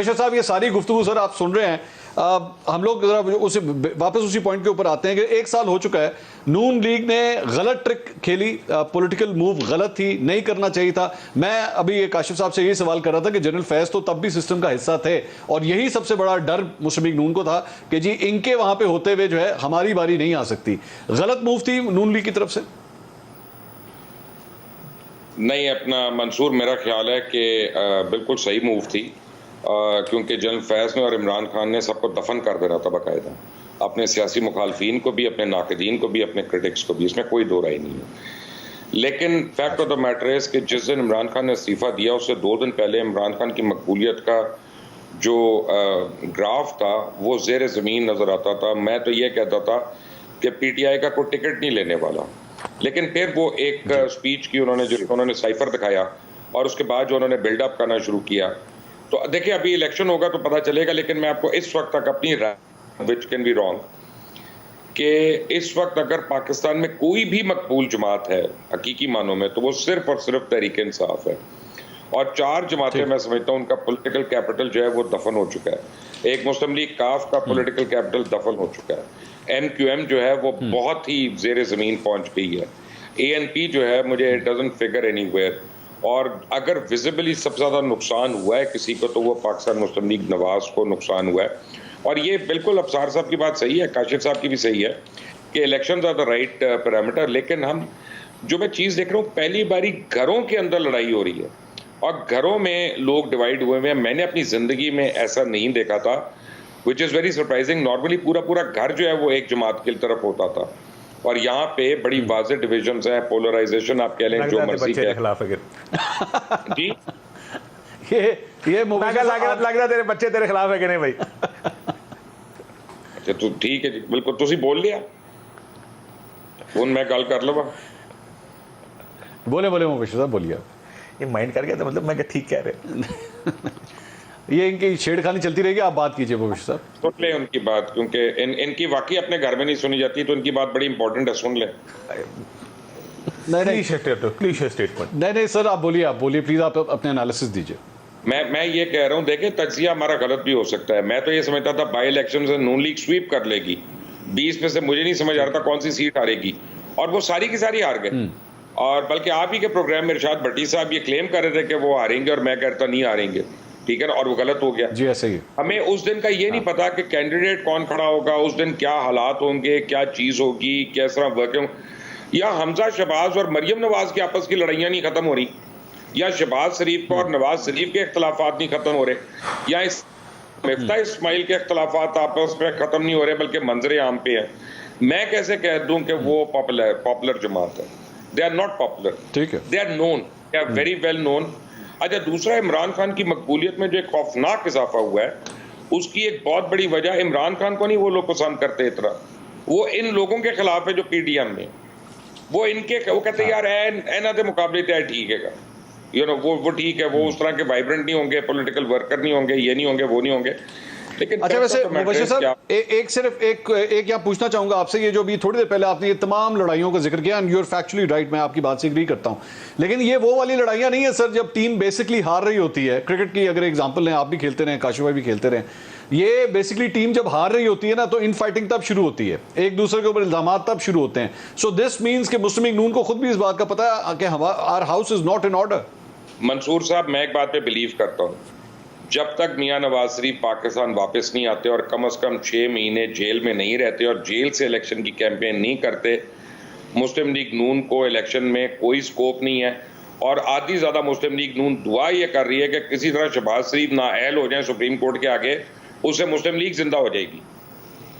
साहब, ये सारी गुफ्तगू सर आप सुन रहे हैं। हम लोग जरा वापस उसी पॉइंट के ऊपर आते हैं कि 1 साल हो चुका है, नून लीग ने गलत ट्रिक खेली, पॉलिटिकल मूव गलत थी, नहीं करना चाहिए था। मैं अभी ये काशिफ साहब से ये सवाल कर रहा था कि जनरल फैज तो तब भी सिस्टम का हिस्सा थे और यही सबसे बड़ा डर मुस्लिम लीग नून को था कि जी इनके वहां पे होते हुए जो है हमारी बारी नहीं आ सकती। गलत मूव थी नून लीग की तरफ से? नहीं, अपना मंसूर, मेरा ख्याल है कि बिल्कुल सही मूव थी, क्योंकि जनरल फैज ने और इमरान खान ने सबको दफन कर देना था बाकायदा, अपने सियासी मुखालफीन को भी, अपने नाकदीन को भी, अपने क्रिटिक्स को भी, इसमें कोई दो राय नहीं है। लेकिन फैक्ट ऑफ द मैटर है कि जिस दिन इमरान खान ने इस्तीफ़ा दिया उससे 2 दिन पहले इमरान खान की मकबूलियत का जो ग्राफ था वो ज़ेर ज़मीन नज़र आता था। मैं तो ये कहता था कि PTI का कोई टिकट नहीं लेने वाला, लेकिन फिर वो एक स्पीच की उन्होंने, जो उन्होंने साइफर दिखाया और उसके बाद जो उन्होंने बिल्डअप करना शुरू किया, तो देखिए अभी इलेक्शन होगा तो पता चलेगा। लेकिन मैं आपको इस वक्त तक अपनी राय, विच कैन बी रॉन्ग, कि इस वक्त अगर पाकिस्तान में कोई भी मकबूल जमात है हकीकी मानों में तो वो सिर्फ और सिर्फ तहरीक इंसाफ है। और 4 जमातें मैं समझता हूँ उनका पॉलिटिकल कैपिटल जो है वो दफन हो चुका है। एक मुस्लिम लीग काफ का पॉलिटिकल कैपिटल दफन हो चुका है। MQM जो है वो बहुत ही ज़ेर ज़मीन पहुँच गई है। ANP जो है मुझे इट डजंट फिगर एनीवेयर, और अगर विजिबली सबसे ज़्यादा नुकसान हुआ है किसी को तो वो पाकिस्तान मुस्लिम लीग नवाज को नुकसान हुआ है। और ये बिल्कुल अफसार साहब की बात सही है, काशिफ साहब की भी सही है कि election are the right parameter. लेकिन हम जो मैं चीज़ देख रहा हूँ, पहली बारी घरों के अंदर लड़ाई हो रही है और घरों में लोग डिवाइड हुए हुए हैं। मैंने अपनी ज़िंदगी में ऐसा नहीं देखा था, which is very surprising. Normally पूरा घर जो है वो एक जमात की तरफ होता था और यहाँ पे बड़ी वाज़ेह डिविजन्स हैं, पोलराइजेशन आप कह लें, जो मर्जी के खिलाफ है जी। ये लग रहा तेरे बच्चे तेरे खिलाफ है कि नहीं भाई? अच्छा तो ठीक है जी, बिल्कुल तुसी बोल लिया, फोन मैं गल कर लवा। बोले मुबशिर साहब बोलिए। ये माइंड कर गया था, मतलब मैं ठीक कह रहे ये इनकी छेड़खानी चलती रहेगी, आप बात कीजिए मुबशिर साहब। सुन ले उनकी बात, क्योंकि इनकी वाकई अपने घर में नहीं सुनी जाती, तो इनकी बात बड़ी इंपॉर्टेंट है, सुन ले। नहीं स्टेटमेंट नहीं सर, आप बोलिए प्लीज, आप अपने एनालिसिस दीजिए। मैं ये कह रहा हूँ, देखें तज्जिया हमारा गलत भी हो सकता है। मैं तो ये समझता था बाई इलेक्शन से नून लीग स्वीप कर लेगी, 20 में से मुझे नहीं समझ आ रहा था कौन सी सीट हारेगी, और वो सारी की सारी हार गए। और बल्कि आप ही के प्रोग्राम में इरशाद भट्टी साहब ये क्लेम कर रहे थे कि वो हारेंगे और मैं कहता नहीं हारेंगे, ठीक है ना, और वो गलत हो गया जी। ऐसे ही हमें उस दिन का ये नहीं पता कि कैंडिडेट कौन खड़ा होगा, उस दिन क्या हालात होंगे, क्या चीज़ होगी, किस तरह वर्किंग, या हमजा शहबाज और मरियम नवाज की आपस की लड़ाइयाँ नहीं खत्म हो रही, या शहबाज शरीफ और नवाज शरीफ के इख्तलाफात नहीं खत्म हो रहे, या मिफ्ता इस्माइल के इख्तलाफात आपस में खत्म नहीं हो रहे, बल्कि मंजरे आम पे है। मैं कैसे कह दूं कि वो पॉपुलर जमात है? दे आर नॉट पॉपुलर, ठीक है, they are known, they are very well known. अच्छा, दूसरा, इमरान खान की मकबूलियत में जो एक खौफनाक इजाफा हुआ है, उसकी एक बहुत बड़ी वजह, इमरान खान को नहीं वो लोग पसंद करते इतना, वो इन लोगों के खिलाफ है जो PDM में, वो कहते हैं यार एना के मुकाबले तो ठीक है, यू नो, वो ठीक है, वो उस तरह के वाइब्रेंट नहीं होंगे, पॉलिटिकल वर्कर नहीं होंगे, ये नहीं होंगे, वो नहीं होंगे। लेकिन अच्छा, वैसे मुबशिर साहब एक यहाँ पूछना चाहूंगा आपसे, ये जो अभी थोड़ी देर पहले आपने ये तमाम लड़ाइयों का जिक्र किया, and you are factually right, मैं आपकी बात से एग्री करता हूं, लेकिन ये वो वाली लड़ाइयां नहीं है सर जब टीम बेसिकली हार रही होती है। क्रिकेट की अगर एग्जांपल लें, आप भी खेलते रहे, काशिफ भाई भी खेलते रहे, ये बेसिकली टीम जब हार रही होती है ना तो इन फाइटिंग तब शुरू होती है, एक दूसरे के ऊपर इल्जाम तब शुरू होते हैं। सो दिस मीन्स कि मुस्लिम लीग नून को खुद भी इस बात का पता है कि our house is not in order. Mansoor साहब, मैं एक बात पे बिलीव करता हूँ, जब तक मियां नवाज शरीफ पाकिस्तान वापस नहीं आते और कम से कम 6 महीने जेल में नहीं रहते और जेल से इलेक्शन की कैंपेन नहीं करते, मुस्लिम लीग नून को इलेक्शन में कोई स्कोप नहीं है। और आधी ज़्यादा मुस्लिम लीग नून दुआ ये कर रही है कि किसी तरह शहबाज शरीफ नाअहल हो जाए सुप्रीम कोर्ट के आगे, उससे मुस्लिम लीग जिंदा हो जाएगी,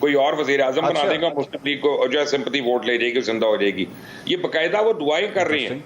कोई और वजीर आजम बना देगा, मुस्लिम लीग को जो है सिंपैथी वोट ले जाएगी, जिंदा हो जाएगी। ये बाकायदा वो दुआएं कर रही हैं।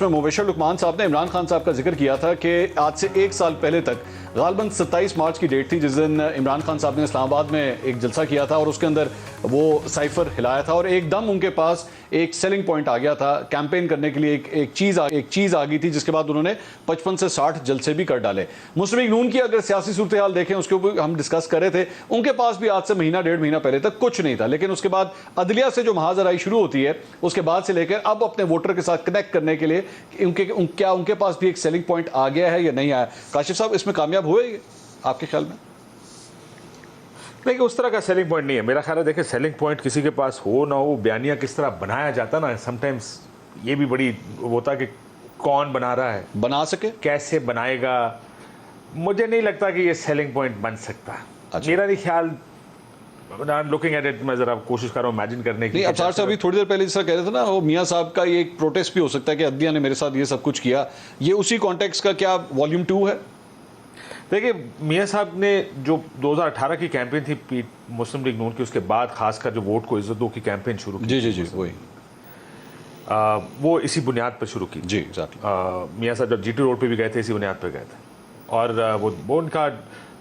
मुबशिर लुकमान साहब ने इमरान खान साहब का जिक्र किया था कि आज से 1 साल पहले तक, गालबन 27 मार्च की डेट थी जिस दिन इमरान खान साहब ने इस्लामाबाद में एक जलसा किया था और उसके अंदर वो साइफर हिलाया था और एकदम उनके पास एक सेलिंग पॉइंट आ गया था कैंपेन करने के लिए, एक चीज़ आ गई थी जिसके बाद उन्होंने 55 से 60 जलसे भी कर डाले। मुस्लिम लीग नून की अगर सियासी सूरत हाल देखें, उसके ऊपर हम डिस्कस कर रहे थे, उनके पास भी आज से महीना 1.5 महीना पहले तक कुछ नहीं था, लेकिन उसके बाद अदलिया से जो महाजराई शुरू होती है, उसके बाद से लेकर अब अपने वोटर के साथ कनेक्ट करने के लिए क्या उनके पास भी एक सेलिंग पॉइंट आ गया है या नहीं आया? काशिफ साहब, इसमें कामयाब हुए ये आपके ख्याल में? नहीं, उस तरह का सेलिंग पॉइंट नहीं है मेरा ख्याल है। देखिए, सेलिंग पॉइंट किसी के पास हो ना हो, बयानिया किस तरह बनाया जाता ना, समटाइम्स ये भी बड़ी होता कि कौन बना रहा है, बना सके, कैसे बनाएगा। मुझे नहीं लगता कि ये सेलिंग पॉइंट बन सकता। अच्छा। मेरा नहीं ख्याल, I am looking at it, मैं जरा कोशिश कर रहा हूँ इमेजिन करने की। नहीं, अब साहब अभी थोड़ी देर पहले जिस तरह कह रहे थे ना, वो मियाँ साहब का ये एक प्रोटेस्ट भी हो सकता है कि अदलिया ने मेरे साथ ये सब कुछ किया, ये उसी कॉन्टेक्स्ट का क्या वॉल्यूम 2 है? देखिए, मियाँ साहब ने जो 2018 की कैंपेन थी मुस्लिम लीग नून की, उसके बाद खासकर जो वोट को इज्जत दो की कैंपेन शुरू की, जी वही, वो इसी बुनियाद पर शुरू की जी एग्जैक्टली। मियाँ साहब जब जीटी रोड पे भी गए थे, इसी बुनियाद पर गए थे। और वो उनका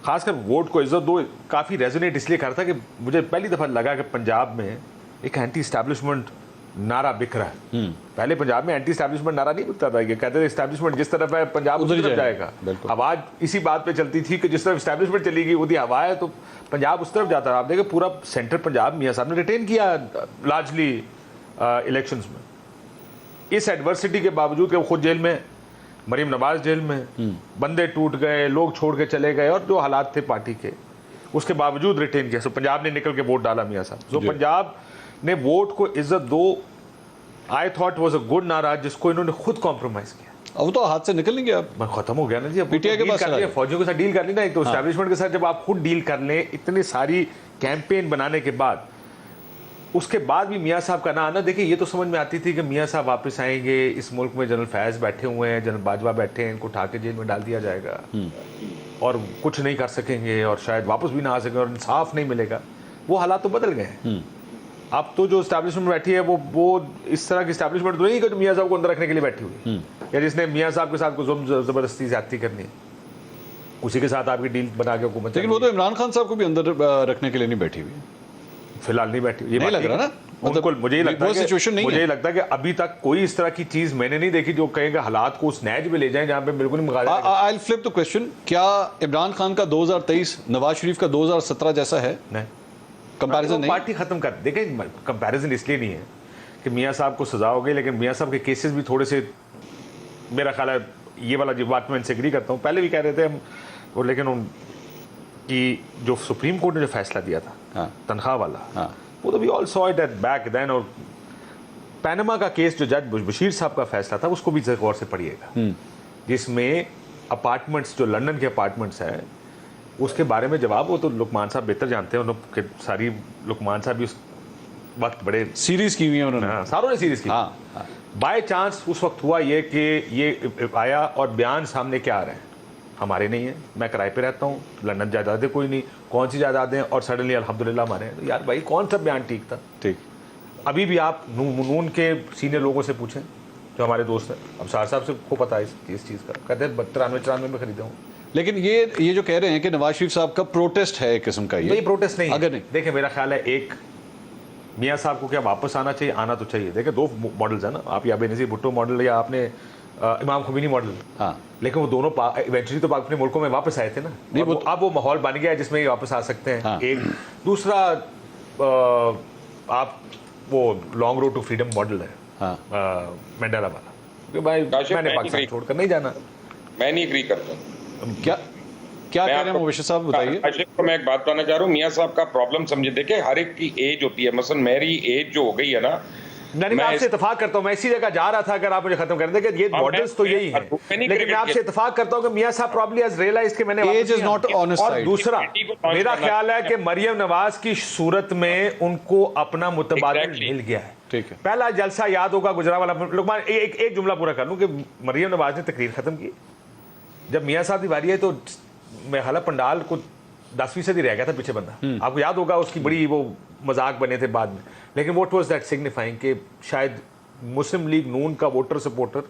खासकर वोट को इज्जत दो काफ़ी रेजोनेट इसलिए करता कि मुझे पहली दफ़ा लगा कि पंजाब में एक एंटी इस्टेब्लिशमेंट नारा बिक रहा है। पहले पंजाब में एंटी इस्टेब्लिशमेंट नारा नहीं बिकता था, ये कहते थे इस्टेब्लिशमेंट जिस तरफ है पंजाब उधर ही जाएगा। आवाज़ इसी बात पे चलती थी कि जिस तरफ इस्टेब्लिशमेंट चलेगी वो हवा है तो पंजाब उस तरफ जाता है। आप देखिए, पूरा सेंटर पंजाब मियाँ साहब ने रिटेन किया लार्जली इलेक्शंस में, इस एडवर्सिटी के बावजूद कि वो खुद जेल में, मरीम नवाज जेल में, बंदे टूट गए, लोग छोड़ के चले गए, और जो हालात थे पार्टी के, उसके बावजूद रिटेन किया। सो पंजाब ने निकल के वोट डाला मियाँ साहब। सो पंजाब ने वोट को इज्जत दो, I thought was a good नारा, जिसको इन्होंने खुद कॉम्प्रोमाइज किया। अब तो हाथ से निकल नहीं गया, खत्म हो गया ना जी। अब पीटीआई के पास फौजियों के साथ डील कर ली ना, एक तो एस्टैब्लिशमेंट के साथ जब आप खुद डील कर लें इतनी सारी कैंपेन बनाने के बाद, उसके बाद भी मियाँ साहब का ना आना, देखिए ये तो समझ में आती थी कि मियाँ साहब वापस आएंगे, इस मुल्क में जनरल फैज़ बैठे हुए हैं, जनरल बाजवा बैठे हैं, इनको उठा के जेल में डाल दिया जाएगा और कुछ नहीं कर सकेंगे और शायद वापस भी ना आ सकेंगे और इंसाफ नहीं मिलेगा। वो हालात तो बदल गए हैं। अब तो जो इस्टेब्लिशमेंट बैठी है वो इस तरह की इस्टेब्लिशमेंट तो नहीं कि मियाँ साहब को अंदर रखने के लिए बैठी हुई या जिसने मियाँ साहब के साथ को ज़बरदस्ती ज्यादती करनी है, उसी के साथ आपकी डील बना के हुकूमत। लेकिन वो तो इमरान खान साहब को भी अंदर रखने के लिए नहीं बैठी हुई, फिलहाल नहीं बैठी। ये नहीं लग रहा ना, मतलब मुझे ये लगता है सिचुएशन नहीं, मुझे लगता है कि अभी तक कोई इस तरह की चीज मैंने नहीं देखी जो कहेगा हालात को उस नैज में ले जाएं जहां पे बिल्कुल नहीं मुकाबला। I will flip the question, क्या इमरान खान का 2023 नवाज शरीफ का 2017 जैसा है? नहीं, कंपैरिजन नहीं, पार्टी खत्म कर। देखें, कंपैरिजन इसलिए नहीं है कि मियाँ साहब को सजा हो गई, लेकिन मियाँ साहब के केसेस भी थोड़े से, मेरा ख्याल है ये वाला जो बात मैं इनसे एग्री करता हूँ, पहले भी कह रहे थे हम, और लेकिन उनकी जो सुप्रीम कोर्ट ने जो फैसला दिया था तनख्वाह वाला, वो तो we all saw it at back then. और पैनमा का केस जो जज बशीर साहब का फैसला था उसको भी गौर से पढ़िएगा, जिसमें अपार्टमेंट्स जो लंदन के अपार्टमेंट्स हैं उसके बारे में जवाब, वो तो लुकमान साहब बेहतर जानते हैं, उन्होंने सारी, लुकमान साहब भी उस वक्त बड़े सीरीज की हुई है उन्होंने, सारों ने सीरीज की। बाय चांस उस वक्त हुआ ये कि ये आया और बयान सामने क्या आ रहे हैं, हमारे नहीं है, मैं किराए पे रहता हूँ, लंदन जायदादें कोई नहीं, कौन सी जायदादें, और सडनली अल्हम्दुलिल्लाह हमारे हैं। तो यार भाई, कौन सा बयान ठीक था? ठीक, अभी भी आप नून के सीनियर लोगों से पूछें जो हमारे दोस्त हैं, अब सार साहब से को पता है इस चीज़ का, कहते हैं 93 में खरीदा हूँ। लेकिन ये जो कह रहे हैं कि नवाज शरीफ साहब का प्रोटेस्ट है एक किस्म का, ये प्रोटेस्ट नहीं अगर नहीं, देखिए मेरा ख्याल है एक मियाँ साहब को क्या वापस आना चाहिए, आना तो चाहिए। देखिए दो मॉडल्स है ना, आप या बेनज़ीर भुट्टो मॉडल या आपने इमाम खुमैनी मॉडल, लेकिन वो दोनों इवेंचुअली तो अपने मुल्कों में वापस आए थे ना, नहीं वो अब वो माहौल बन गया है जिसमें ये वापस आ सकते हैं। एक दूसरा आप वो long road to freedom model है मंडेला वाला, क्योंकि भाई मैंने पाकिस्तान छोड़कर नहीं जाना। मैं नहीं एग्री करता। क्या कह रहे हैं मुबशिर साहब, बताइए। तो मैं एक बात बताना चाह रहा हूँ, मियाँ साहब का प्रॉब्लम समझे, देखिए हर एक की एज होती है, मसलन मेरी एज जो हो गई है ना, नहीं, मैं आपसे इत्तेफाक करता हूँ, मैं इसी जगह जा रहा था, अगर आप मुझे खत्म कर दें कि ये मॉडल्स तो यही हैं, लेकिन मैं आपसे इत्तेफाक करता हूँ कि मियाँ साहब प्रॉब्ली हैज रियलाइज्ड कि मैंने age is not on his side. और दूसरा मेरा ख्याल है कि मरियम नवाज की सूरत में उनको अपना मुतबादिल मिल गया है। ठीक है, पहला जलसा याद होगा गुजरावाला, लुकमान एक जुमला पूरा कर लूं कि मरियम नवाज ने तकरीर खत्म की, जब मियाँ साहब की बारी है तो मैं हालांकि पंडाल को 10% ही रह गया था पीछे बंदा, आपको याद होगा, उसकी बड़ी वो मजाक बने थे बाद में, लेकिन व्हाट वाज दैट सिग्निफाइंग कि शायद मुस्लिम लीग नून का वोटर सपोर्टर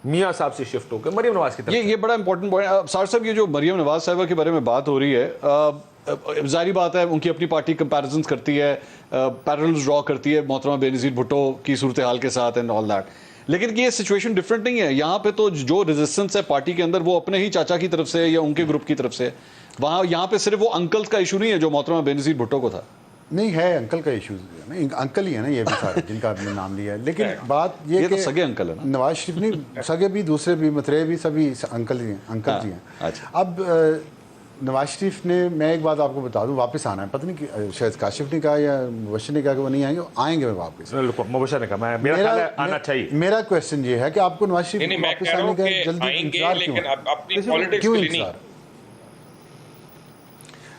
मियाँ साहब से शिफ्ट होकर मरियम नवाज की तरफ। ये बड़ा इंपॉर्टेंट पॉइंट सार साहब, ये जो मरियम नवाज साहिबा के बारे में बात हो रही है, जारी बात है उनकी अपनी पार्टी कंपैरिजंस करती है, पैरेलल्स ड्रॉ करती है मोहतरमा बेनज़ीर भुट्टो की सूरत हाल के साथ एंड ऑल दैट, लेकिन ये सिचुएशन डिफरेंट नहीं है। यहाँ पे तो जो रेजिस्टेंस है पार्टी के अंदर वो अपने ही चाचा की तरफ से या उनके ग्रुप की तरफ से, वहाँ यहाँ पे सिर्फ वो अंकल्स का इशू नहीं है जो मोहतरमा बेनज़ीर भुट्टो को था। नहीं है, अंकल का इशू है ना, अंकल ही है ना ये भी सारे जिनका आपने नाम लिया है। लेकिन बात ये तो कि सगे अंकल है ना, नवाज शरीफ नहीं, सगे भी, दूसरे भी, मतरे भी, सभी अंकल जी हैं, अंकल जी हैं। अच्छा। अब नवाज शरीफ ने, मैं एक बात आपको बता दूं, वापस आना है, पता नहीं कि शायद काशिफ ने कहा या मुबशर ने कहा कि वो नहीं आएंगे, आएंगे वो वापस। मुबशर ने कहा, मेरा ख्याल है आना चाहिए। मेरा क्वेश्चन ये है कि आपको नवाज शरीफ नहीं, मैं वापस कह रहा आने हूं का कि जल्दी आएंगे, इंतजार क्यों लेकिन है? अपनी पॉलिटिक्स क्यों के लिए नहीं। इंतजार?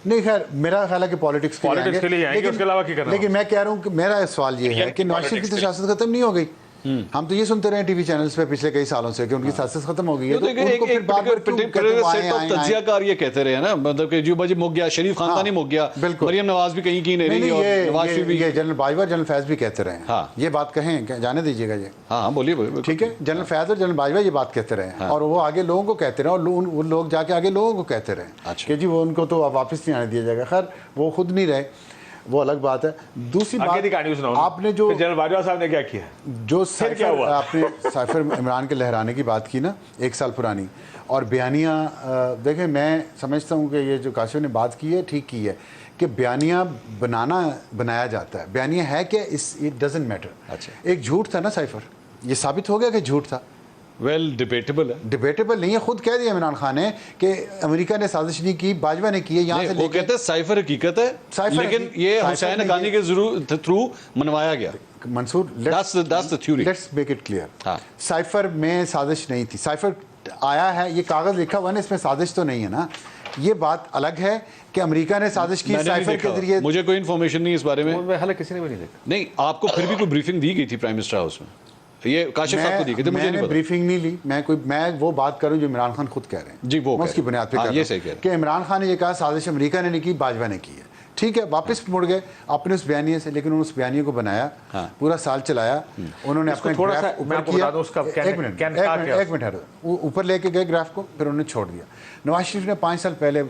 नहीं, खैर मेरा ख्याल है कि पॉलिटिक्स के लिए आएंगे, उसके अलावा क्या करना। लेकिन मैं कह रहा हूँ कि मेरा सवाल ये है कि नवाज शरीफ की तो सियासत खत्म नहीं हो गई। हम तो ये सुनते रहे टीवी चैनल्स पे पिछले कई सालों से कि उनकी सियासत खत्म हो गई है, तो उनको फिर बार-बार क्यों कहते हैं आए आए तज्जियाकार ये कहते रहे ना, मतलब कि जो बजी मुक गया, शरीफ खानदानी मुक गया, मरियम नवाज भी कहीं की नहीं रही और नवाज शरीफ भी, ये जनरल बाजवा, जनरल फैज भी कहते रहे हैं। हाँ। ये बात कहें, जाने दीजिएगा ये। हाँ बोलिए बोलिए। ठीक है, जनरल फैज और जनरल बाजवा ये बात कहते रहे हैं और वो आगे लोगों को कहते रहे और वो लोग जाके आगे लोगों को कहते रहे कि जी वो उनको तो वापस नहीं आने दिया जाएगा। खैर वो खुद नहीं रहे, वो अलग बात है। दूसरी बात, आपने जो जनरल बाजवा साहब ने क्या किया, जो आपने साइफर इमरान के लहराने की बात की ना, 1 साल पुरानी, और बयानियाँ देखें, मैं समझता हूँ कि ये जो काशिफ ने बात की है ठीक की है कि बयानियाँ बनाया जाता है। बयानियाँ है क्या, इट डजंट मैटर। अच्छा, एक झूठ था ना साइफर, ये साबित हो गया कि झूठ था। वेल डिबेटेबल है, डिबेटेबल नहीं है, खुद कह दिया इमरान खान ने कि अमेरिका ने साजिश नहीं की, बाजवा ने की है। यहाँ से वो कहते हैं साइफर हकीकत है, लेकिन ये हुसैन हक्कानी के थ्रू मनवाया गया। Mansoor, that's the theory. Let's make it clear. हाँ। साइफर में साजिश नहीं थी, साइफर आया है, ये कागज लिखा हुआ है ना, इसमें साजिश तो नहीं है ना। ये बात अलग है कि अमेरिका ने साजिश की साइफर के जरिए। मुझे कोई इन्फॉर्मेशन नहीं इस बारे में, हालांकि किसी ने भी नहीं देखा। नहीं, आपको फिर भी कोई ब्रीफिंग दी गई थी प्राइम मिनिस्टर हाउस में, ये काशिफ साहब को दी गई थी, मुझे नहीं पता। ब्रीफिंग नहीं ली, मैं वो बात करूं जो इमरान खान खुद कह रहे हैं। जी, वो उसकी बुनियाद पे ये सही कह रहे हैं कि इमरान खान ने ये कहा साजिश अमेरिका ने नहीं की, बाजवा ने की है। ठीक है, वापस मुड़ गए अपने उस बयानिए से, लेकिन उन्होंने उस बयानिए को बनाया, पूरा साल चलाया। उन्होंने अपने ग्राफ ऊपर किया, एक मिनट ऊपर लेके गए ग्राफ को, फिर उन्होंने छोड़ दिया। नवाज शरीफ ने 5 साल पहले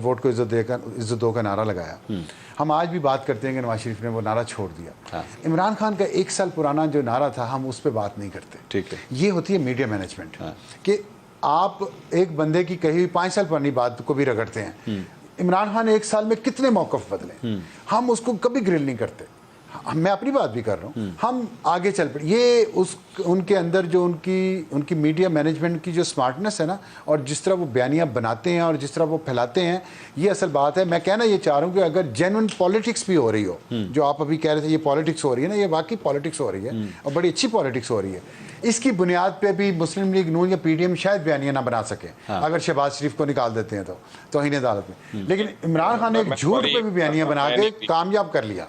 वोट को इज्जत दो का नारा लगाया। हम आज भी बात करते हैं कि नवाज शरीफ ने वो नारा छोड़ दिया। इमरान खान का 1 साल पुराना जो नारा था, हम उस पर बात नहीं करते। ठीक है, ये होती है मीडिया मैनेजमेंट कि आप एक बंदे की कही हुई 5 साल पुरानी बात को भी रगड़ते हैं। इमरान खान ने 1 साल में कितने मौक़िफ़ बदले, हम उसको कभी ग्रिल नहीं करते। मैं अपनी बात भी कर रहा हूँ, हम आगे चल पड़े। ये उनके अंदर जो उनकी मीडिया मैनेजमेंट की जो स्मार्टनेस है ना, और जिस तरह वो बयानियाँ बनाते हैं और जिस तरह वो फैलाते हैं, ये असल बात है। मैं कहना ये चाह रहा हूँ कि अगर जेन्युइन पॉलिटिक्स भी हो रही हो, जो आप अभी कह रहे थे ये पॉलिटिक्स हो रही है ना, ये वाकई पॉलिटिक्स हो रही है और बड़ी अच्छी पॉलिटिक्स हो रही है। इसकी बुनियाद पे भी मुस्लिम लीग नून या पीडीएम शायद बयानियाँ ना बना सके अगर शहबाज शरीफ को निकाल देते हैं तो तौहीन अदालत में। लेकिन इमरान खान ने एक झूठ पे भी बयानियाँ बना के कामयाब कर लिया।